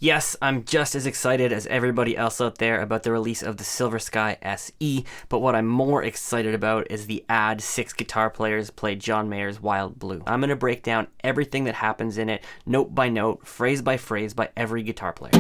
Yes, I'm just as excited as everybody else out there about the release of the Silversky SE, but what I'm more excited about is the Add 6 Guitar Players Play John Mayer's Wild Blue. I'm going to break down everything that happens in it, note by note, phrase by every guitar player.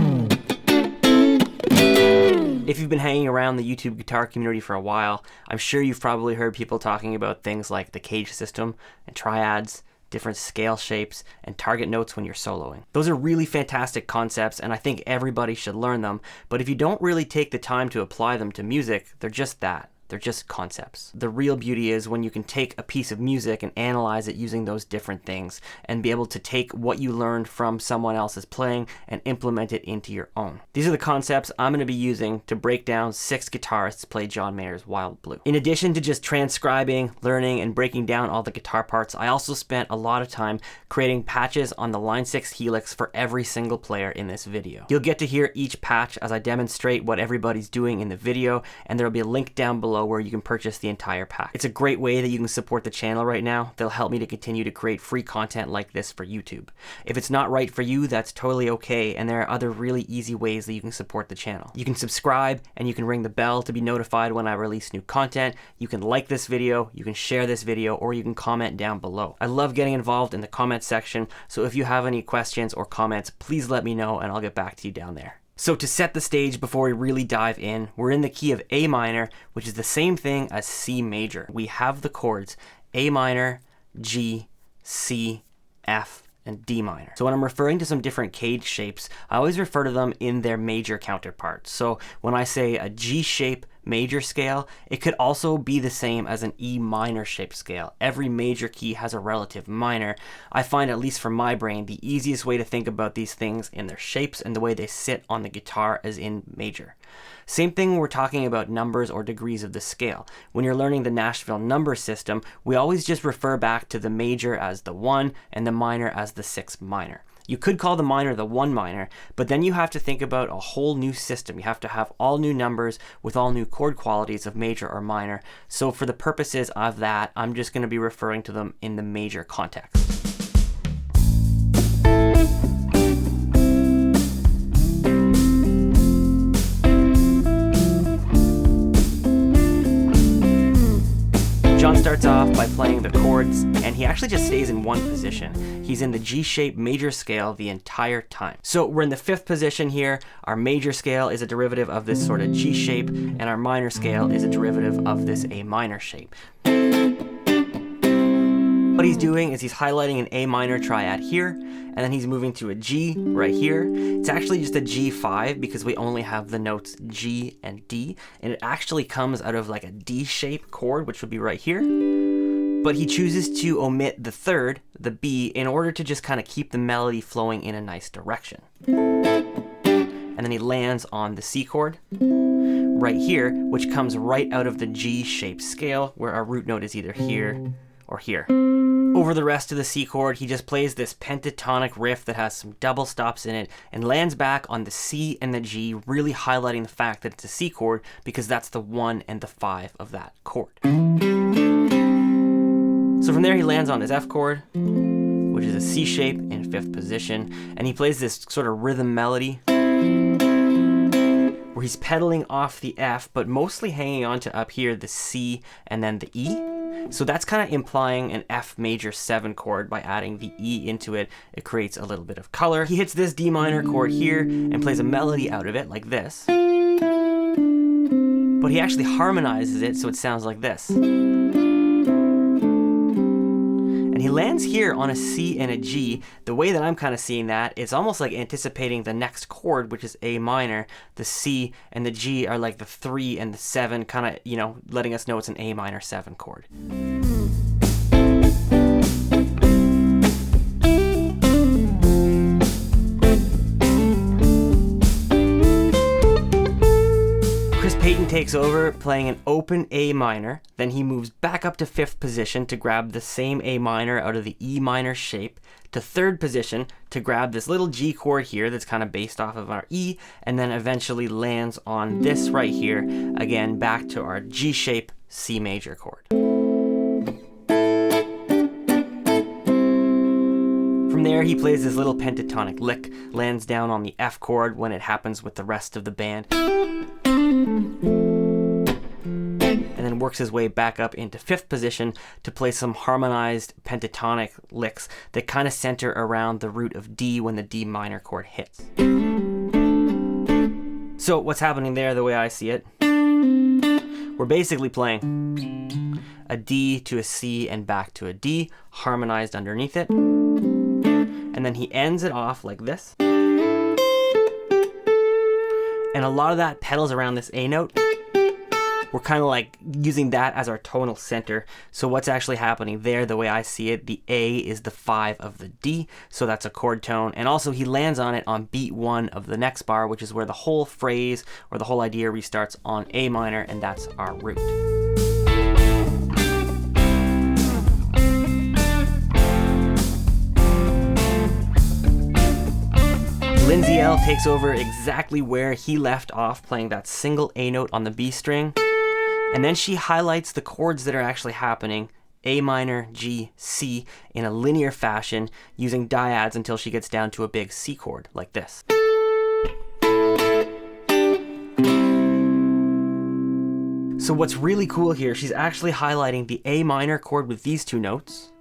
If you've been hanging around the YouTube guitar community for a while, I'm sure you've probably heard people talking about things like the cage system and triads, different scale shapes, and target notes when you're soloing. Those are really fantastic concepts, and I think everybody should learn them, but if you don't really take the time to apply them to music, they're just that. They're just concepts. The real beauty is when you can take a piece of music and analyze it using those different things and be able to take what you learned from someone else's playing and implement it into your own. These are the concepts I'm going to be using to break down 6 guitarists play John Mayer's Wild Blue. In addition to just transcribing, learning, and breaking down all the guitar parts, I also spent a lot of time creating patches on the Line 6 HELIX for every single player in this video. You'll get to hear each patch as I demonstrate what everybody's doing in the video, and there'll be a link down below where you can purchase the entire pack. It's a great way that you can support the channel right now. They'll help me to continue to create free content like this for YouTube. If it's not right for you, that's totally okay, and there are other really easy ways that you can support the channel. You can subscribe, and you can ring the bell to be notified when I release new content. You can like this video, you can share this video, or you can comment down below. I love getting involved in the comment section, so if you have any questions or comments, please let me know and I'll get back to you down there. So to set the stage before we really dive in, we're in the key of A minor, which is the same thing as C major. We have the chords A minor, G, C, F, and D minor. So when I'm referring to some different cage shapes, I always refer to them in their major counterparts. So when I say a G shape major scale, it could also be the same as an E minor shaped scale. Every major key has a relative minor. I find, at least for my brain, the easiest way to think about these things in their shapes and the way they sit on the guitar as in major. Same thing when we're talking about numbers or degrees of the scale. When you're learning the Nashville number system, we always just refer back to the major as the 1 and the minor as the 6 minor. You could call the minor the 1 minor, but then you have to think about a whole new system. You have to have all new numbers with all new chord qualities of major or minor. So for the purposes of that, I'm just going to be referring to them in the major context. John starts off by playing the chords, and he actually just stays in one position. He's in the G shape major scale the entire time. So we're in the 5th position here. Our major scale is a derivative of this sort of G shape, and our minor scale is a derivative of this A minor shape. What he's doing is he's highlighting an A minor triad here, and then he's moving to a G right here. It's actually just a G5 because we only have the notes G and D, and it actually comes out of like a D-shaped chord, which would be right here. But he chooses to omit the 3rd, the B, in order to just kind of keep the melody flowing in a nice direction. And then he lands on the C chord right here, which comes right out of the G-shaped scale, where our root note is either here or here. Over the rest of the C chord, he just plays this pentatonic riff that has some double stops in it and lands back on the C and the G, really highlighting the fact that it's a C chord because that's the 1 and the 5 of that chord. So from there he lands on his F chord, which is a C shape in 5th position, and he plays this sort of rhythm melody where he's pedaling off the F, but mostly hanging on to up here the C and then the E. So that's kind of implying an F major 7 chord. By adding the E into it, it creates a little bit of color. He hits this D minor chord here and plays a melody out of it like this. But he actually harmonizes it so it sounds like this. And he lands here on a C and a G. The way that I'm kind of seeing that, it's almost like anticipating the next chord, which is A minor. The C and the G are like the 3 and the 7, kind of, you know, letting us know it's an A minor 7 chord. Payton takes over playing an open A minor, then he moves back up to 5th position to grab the same A minor out of the E minor shape, to 3rd position to grab this little G chord here that's kind of based off of our E, and then eventually lands on this right here, again back to our G shape C major chord. From From there, he plays this little pentatonic lick, lands down on the F chord when it happens with the rest of the band, and then works his way back up into 5th position to play some harmonized pentatonic licks that kind of center around the root of D when the D minor chord hits. So what's happening there, the way I see it, we're basically playing a D to a C and back to a D, harmonized underneath it, and then he ends it off like this. And a lot of that pedals around this A note. We're kind of like using that as our tonal center. So what's actually happening there, the way I see it, the A is the 5 of the D, so that's a chord tone. And also he lands on it on beat 1 of the next bar, which is where the whole phrase or the whole idea restarts on A minor, and that's our root. Lindsay Ell takes over exactly where he left off, playing that single A note on the B string. And then she highlights the chords that are actually happening, A minor, G, C, in a linear fashion, using dyads until she gets down to a big C chord, like this. So what's really cool here, she's actually highlighting the A minor chord with these 2 notes,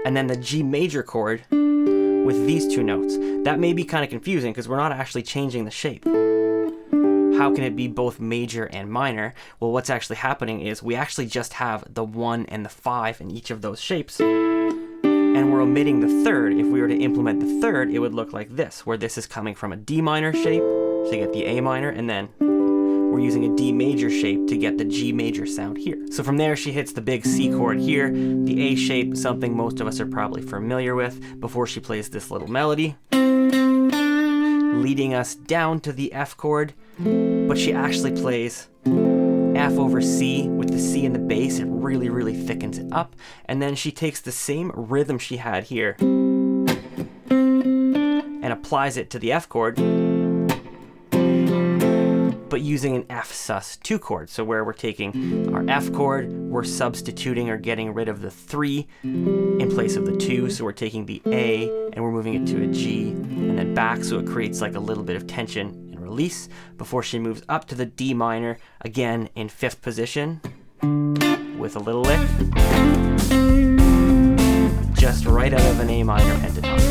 and then the G major chord with these 2 notes. That may be kind of confusing because we're not actually changing the shape. How can it be both major and minor? Well, what's actually happening is we actually just have the 1 and the 5 in each of those shapes, and we're omitting the 3rd. If we were to implement the 3rd, it would look like this, where this is coming from a D minor shape, so you get the A minor, and then we're using a D major shape to get the G major sound here. So from there, she hits the big C chord here, the A shape, something most of us are probably familiar with, before she plays this little melody, leading us down to the F chord, but she actually plays F over C with the C in the bass. It really, really thickens it up. And then she takes the same rhythm she had here and applies it to the F chord, but using an F sus2 chord. So where we're taking our F chord, we're substituting or getting rid of the 3 in place of the 2. So we're taking the A and we're moving it to a G and then back, so it creates like a little bit of tension and release before she moves up to the D minor, again in 5th position with a little lick, just right out of an A minor pentatonic.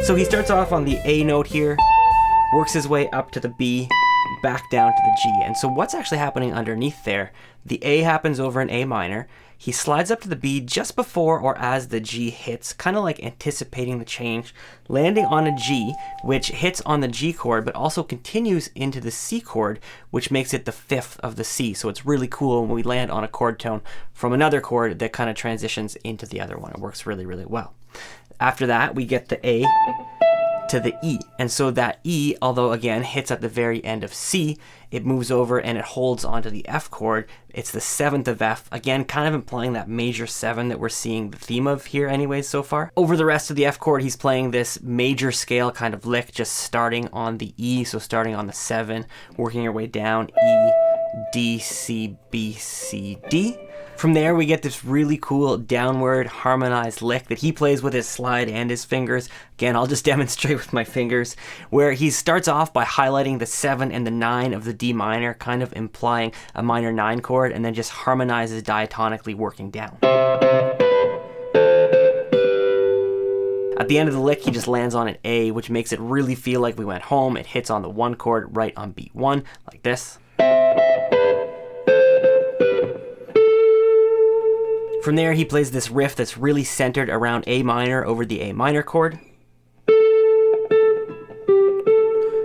So he starts off on the A note here, works his way up to the B, back down to the G. And so what's actually happening underneath there, the A happens over an A minor, he slides up to the B just before or as the G hits, kind of like anticipating the change, landing on a G, which hits on the G chord, but also continues into the C chord, which makes it the 5th of the C. So it's really cool when we land on a chord tone from another chord that kind of transitions into the other one. It works really, really well. After that, we get the A to the E. And so that E, although again hits at the very end of C, it moves over and it holds onto the F chord. It's the 7th of F, again kind of implying that major 7 that we're seeing the theme of here anyways so far. Over the rest of the F chord, he's playing this major scale kind of lick, just starting on the E, so starting on the 7, working your way down, E, D, C, B, C, D. From there, we get this really cool downward harmonized lick that he plays with his slide and his fingers. Again, I'll just demonstrate with my fingers, where he starts off by highlighting the 7 and the 9 of the D minor, kind of implying a minor 9 chord, and then just harmonizes diatonically working down. At the end of the lick, he just lands on an A, which makes it really feel like we went home. It hits on the 1 chord right on beat 1, like this. From there, he plays this riff that's really centered around A minor over the A minor chord.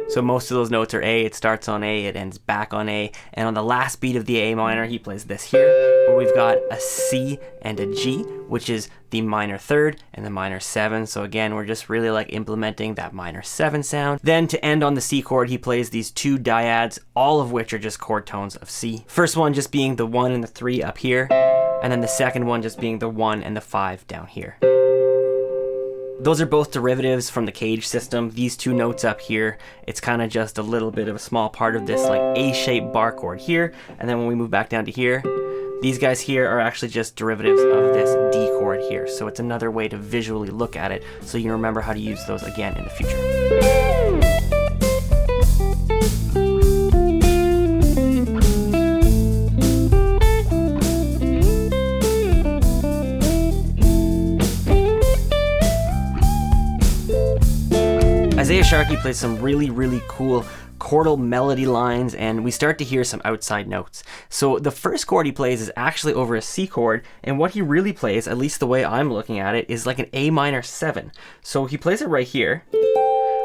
So most of those notes are A, it starts on A, it ends back on A, and on the last beat of the A minor, he plays this here, where we've got a C and a G, which is the minor 3rd and the minor 7. So again, we're just really like implementing that minor 7 sound. Then to end on the C chord, he plays these 2 dyads, all of which are just chord tones of C. First one just being the 1 and the 3 up here, and then the second one just being the 1 and the 5 down here. Those are both derivatives from the cage system. These two notes up here, it's kind of just a little bit of a small part of this like A-shaped bar chord here. And then when we move back down to here, these guys here are actually just derivatives of this D chord here. So it's another way to visually look at it so you can remember how to use those again in the future. Sharkey plays some really cool chordal melody lines, and we start to hear some outside notes. So the first chord he plays is actually over a C chord, and what he really plays, at least the way I'm looking at it, is like an A minor 7. So he plays it right here,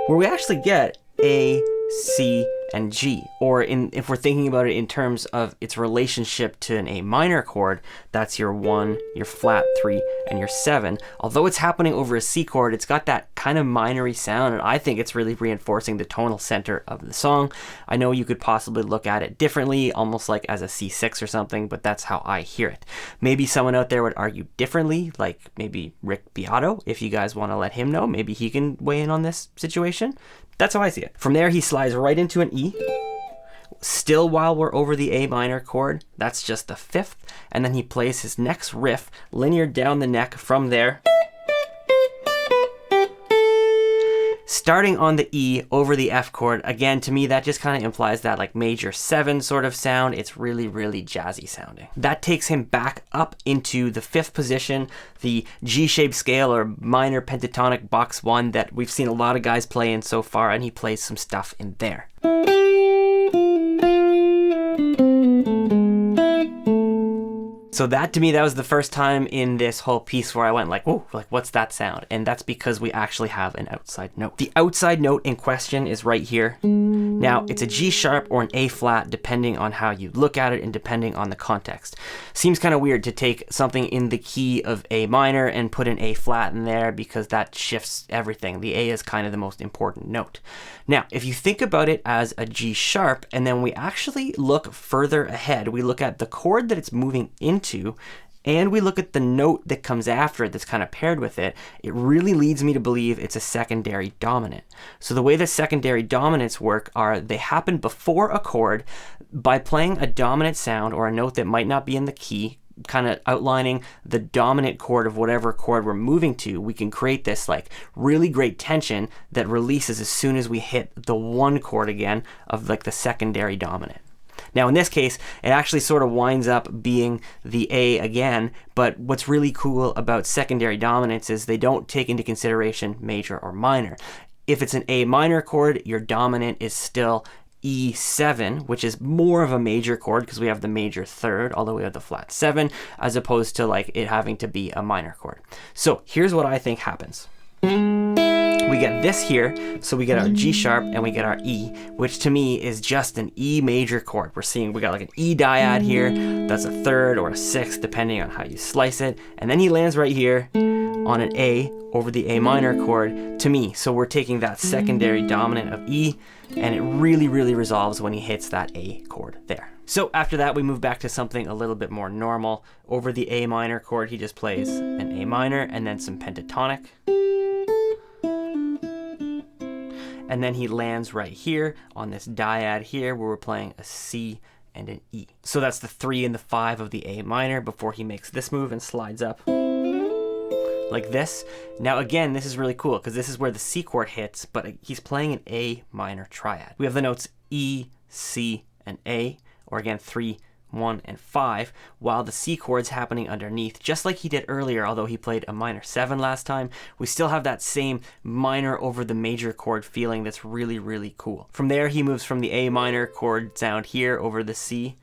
where we actually get A, C, and G. Or if we're thinking about it in terms of its relationship to an A minor chord, that's your 1, your flat 3, and your 7. Although it's happening over a C chord, it's got that kind of minory sound, and I think it's really reinforcing the tonal center of the song. I know you could possibly look at it differently, almost like as a C6 or something, but that's how I hear it. Maybe someone out there would argue differently, like maybe Rick Beato. If you guys want to let him know, maybe he can weigh in on this situation. That's how I see it. From there, he slides right into an E. Still while we're over the A minor chord, that's just the 5th. And then he plays his next riff linear down the neck from there, starting on the E over the F chord. Again, to me, that just kind of implies that like major 7 sort of sound. It's really jazzy sounding. That takes him back up into the 5th position, the G-shaped scale or minor pentatonic box 1 that we've seen a lot of guys play in so far, and he plays some stuff in there. So that, to me, that was the first time in this whole piece where I went like, whoa, like what's that sound? And that's because we actually have an outside note. The outside note in question is right here. Now, it's a G sharp or an A flat, depending on how you look at it and depending on the context. Seems kind of weird to take something in the key of A minor and put an A flat in there because that shifts everything. The A is kind of the most important note. Now, if you think about it as a G sharp, and then we actually look further ahead, we look at the chord that it's moving into, and we look at the note that comes after it that's kind of paired with it, it really leads me to believe it's a secondary dominant. So the way the secondary dominants work are they happen before a chord by playing a dominant sound or a note that might not be in the key, kind of outlining the dominant chord of whatever chord we're moving to. We can create this like really great tension that releases as soon as we hit the 1 chord again of like the secondary dominant. Now in this case, it actually sort of winds up being the A again, but what's really cool about secondary dominants is they don't take into consideration major or minor. If it's an A minor chord, your dominant is still E7, which is more of a major chord because we have the major 3rd, although we have the flat 7, as opposed to like it having to be a minor chord. So here's what I think happens. We get this here, so we get our G sharp and we get our E, which to me is just an E major chord. We're seeing we got like an E dyad here, that's a 3rd or a 6th depending on how you slice it, and then he lands right here on an A over the A minor chord to me. So we're taking that secondary dominant of E, and it really resolves when he hits that A chord there. So after that, we move back to something a little bit more normal. Over the A minor chord, he just plays an A minor and then some pentatonic. And then he lands right here on this dyad here where we're playing a C and an E. So that's the 3 and the 5 of the A minor before he makes this move and slides up like this. Now again, this is really cool because this is where the C chord hits, but he's playing an A minor triad. We have the notes E, C, and A, or again 3, 1, and 5, while the C chord's happening underneath, just like he did earlier. Although he played a minor 7 last time, we still have that same minor over the major chord feeling that's really cool. From there, he moves from the A minor chord sound here over the C,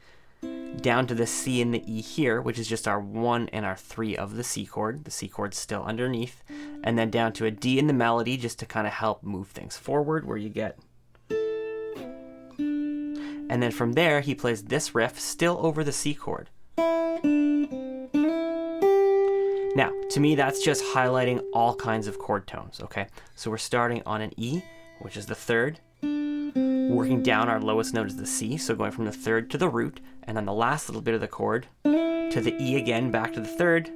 down to the C and the E here, which is just our 1 and our 3 of the C chord. The C chord's still underneath, and then down to a D in the melody just to kind of help move things forward, where you get. And then from there, he plays this riff still over the C chord. Now, to me, that's just highlighting all kinds of chord tones, okay? So we're starting on an E, which is the 3rd. Working down, our lowest note is the C, so going from the 3rd to the root, and then the last little bit of the chord to the E again, back to the 3rd,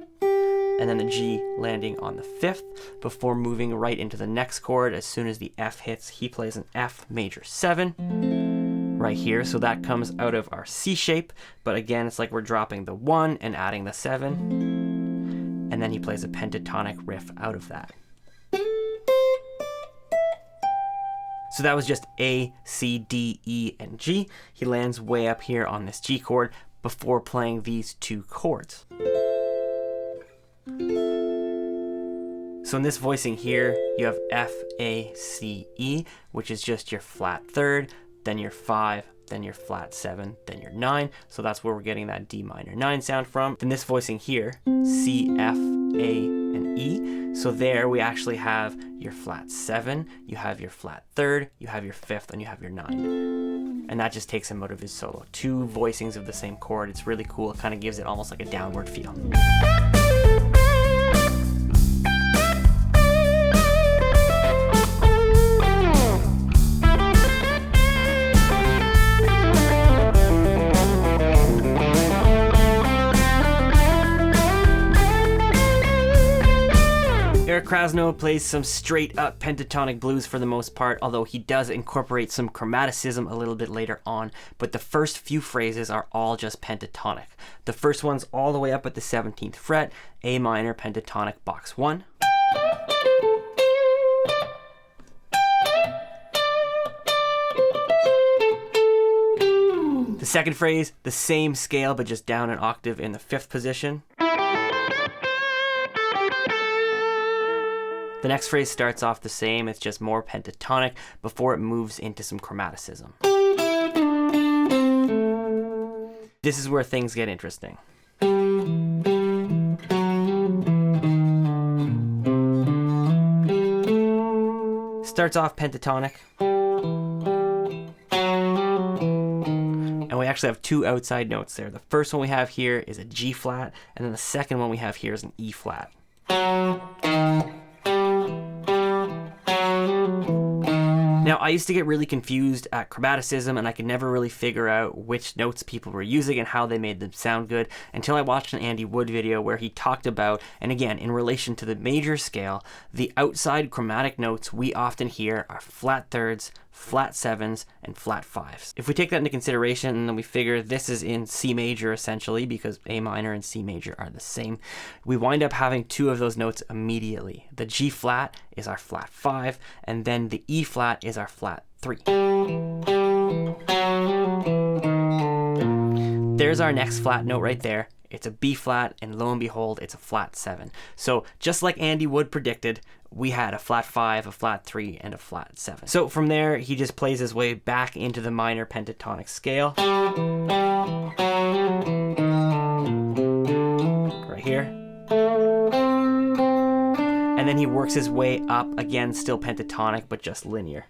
and then the G landing on the 5th before moving right into the next chord. As soon as the F hits, he plays an F major 7 right here. So that comes out of our C shape, but again, it's like we're dropping the 1 and adding the 7, and then he plays a pentatonic riff out of that. So that was just A, C, D, E, and G. He lands way up here on this G chord before playing these 2 chords. So in this voicing here, you have F, A, C, E, which is just your flat 3rd, then your 5, then your flat 7, then your 9. So that's where we're getting that D minor 9 sound from. Then this voicing here, C, F, A, and E. So there we actually have your flat 7, you have your flat 3rd, you have your 5th, and you have your 9. And that just takes him out of his solo. 2 voicings of the same chord. It's really cool. It kind of gives it almost like a downward feel. Krasno plays some straight up pentatonic blues for the most part, although he does incorporate some chromaticism a little bit later on, but the first few phrases are all just pentatonic. The first one's all the way up at the 17th fret, A minor pentatonic box 1. The second phrase, the same scale but just down an octave in the 5th position. The next phrase starts off the same, it's just more pentatonic before it moves into some chromaticism. This is where things get interesting. Starts off pentatonic. And we actually have 2 outside notes there. The first one we have here is a G flat, and then the second one we have here is an E flat. Now, I used to get really confused at chromaticism, and I could never really figure out which notes people were using and how they made them sound good until I watched an Andy Wood video where he talked about, and again, in relation to the major scale, the outside chromatic notes we often hear are flat 3rds, flat 7s, and flat 5s. If we take that into consideration and then we figure this is in C major essentially because A minor and C major are the same, we wind up having 2 of those notes immediately. The G flat is our flat 5, and then the E flat is our flat 3. There's our next flat note right there. It's a B flat, and lo and behold, it's a flat 7. So just like Andy Wood predicted, we had a flat 5, a flat 3, and a flat 7. So from there, he just plays his way back into the minor pentatonic scale. Right here. And then he works his way up, again, still pentatonic, but just linear.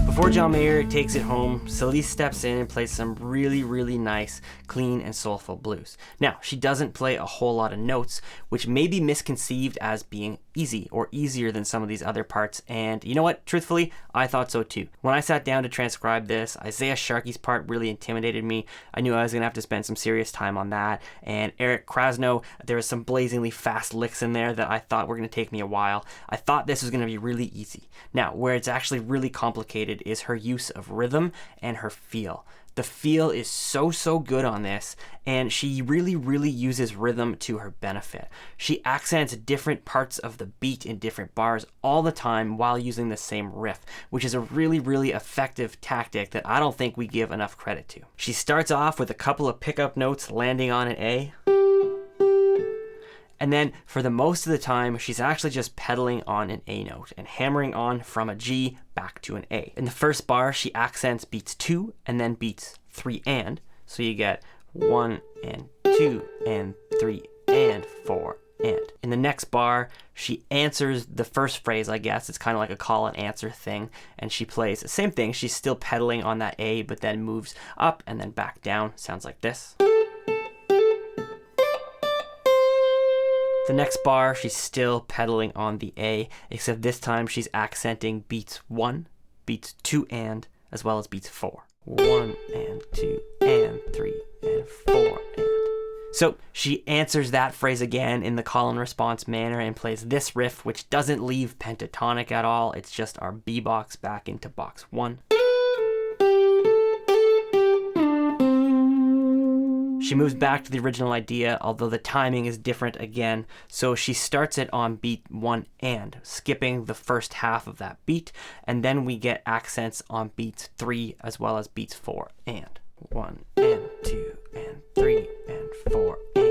Before John Mayer takes it home, Celisse steps in and plays some really, really nice, clean, and soulful blues. Now, she doesn't play a whole lot of notes, which may be misconceived as being easy or easier than some of these other parts, and you know what? Truthfully, I thought so too. When I sat down to transcribe this, Isaiah Sharkey's part really intimidated me. I knew I was going to have to spend some serious time on that, and Eric Krasno, there was some blazingly fast licks in there that I thought were going to take me a while. I thought this was going to be really easy. Now, where it's actually really complicated is her use of rhythm and her feel. The feel is so good on this, and she really uses rhythm to her benefit. She accents different parts of the beat in different bars all the time while using the same riff, which is a really effective tactic that I don't think we give enough credit to. She starts off with a couple of pickup notes landing on an A, and then for the most of the time, she's actually just pedaling on an A note and hammering on from a G back to an A. In the first bar, she accents beats 2 and then beats 3 and. So you get 1 and 2 and 3 and 4 and. In the next bar, she answers the first phrase, I guess. It's kind of like a call and answer thing. And she plays the same thing. She's still pedaling on that A, but then moves up and then back down. Sounds like this. The next bar, she's still pedaling on the A, except this time she's accenting beats 1, beats 2 and, as well as beats 4. 1 and 2 and 3 and 4 and. So she answers that phrase again in the call and response manner and plays this riff, which doesn't leave pentatonic at all. It's just our B box back into box 1. She moves back to the original idea, although the timing is different again. So she starts it on beat 1 and, skipping the first half of that beat, and then we get accents on beats 3 as well as beats 4 and. 1 and 2 and 3 and 4 and.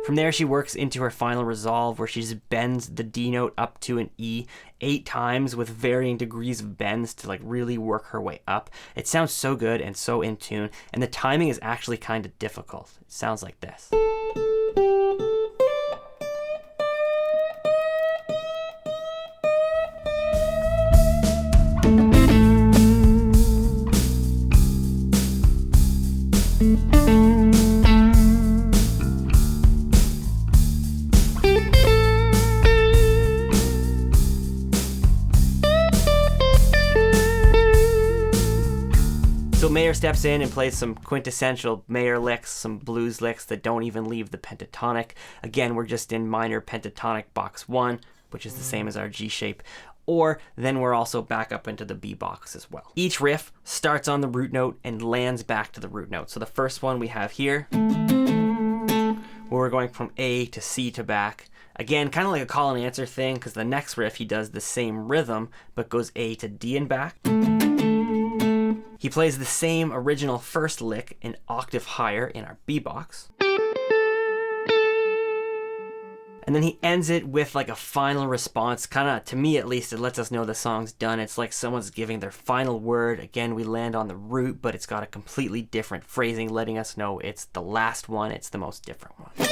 From there, she works into her final resolve, where she just bends the D note up to an E 8 times with varying degrees of bends to like really work her way up. It sounds so good and so in tune, and the timing is actually kind of difficult. It sounds like this. So Mayer steps in and plays some quintessential Mayer licks, some blues licks that don't even leave the pentatonic. Again, we're just in minor pentatonic box 1, which is the same as our G shape, or then we're also back up into the B box as well. Each riff starts on the root note and lands back to the root note. So the first one we have here, where we're going from A to C to back. Again, kind of like a call and answer thing, because the next riff he does the same rhythm, but goes A to D and back. He plays the same original first lick an octave higher in our B box. And then he ends it with like a final response. Kind of, to me at least, it lets us know the song's done. It's like someone's giving their final word. Again, we land on the root, but it's got a completely different phrasing, letting us know it's the last one. It's the most different one.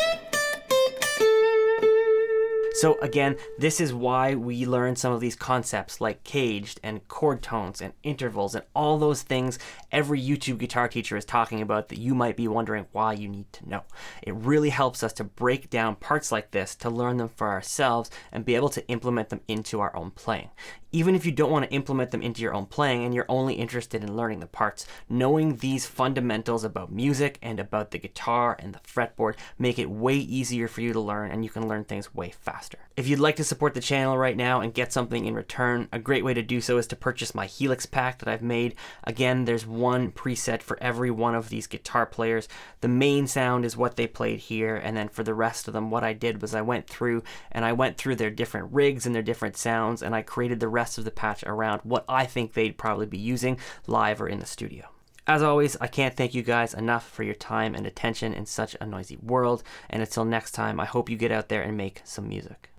So again, this is why we learn some of these concepts like caged and chord tones and intervals and all those things every YouTube guitar teacher is talking about that you might be wondering why you need to know. It really helps us to break down parts like this, to learn them for ourselves and be able to implement them into our own playing. Even if you don't want to implement them into your own playing and you're only interested in learning the parts, knowing these fundamentals about music and about the guitar and the fretboard make it way easier for you to learn, and you can learn things way faster. If you'd like to support the channel right now and get something in return, a great way to do so is to purchase my HELIX pack that I've made. Again, there's one preset for every one of these guitar players. The main sound is what they played here, and then for the rest of them, what I did was I went through their different rigs and their different sounds, and I created the rest of the patch around what I think they'd probably be using live or in the studio. As always, I can't thank you guys enough for your time and attention in such a noisy world, and until next time, I hope you get out there and make some music.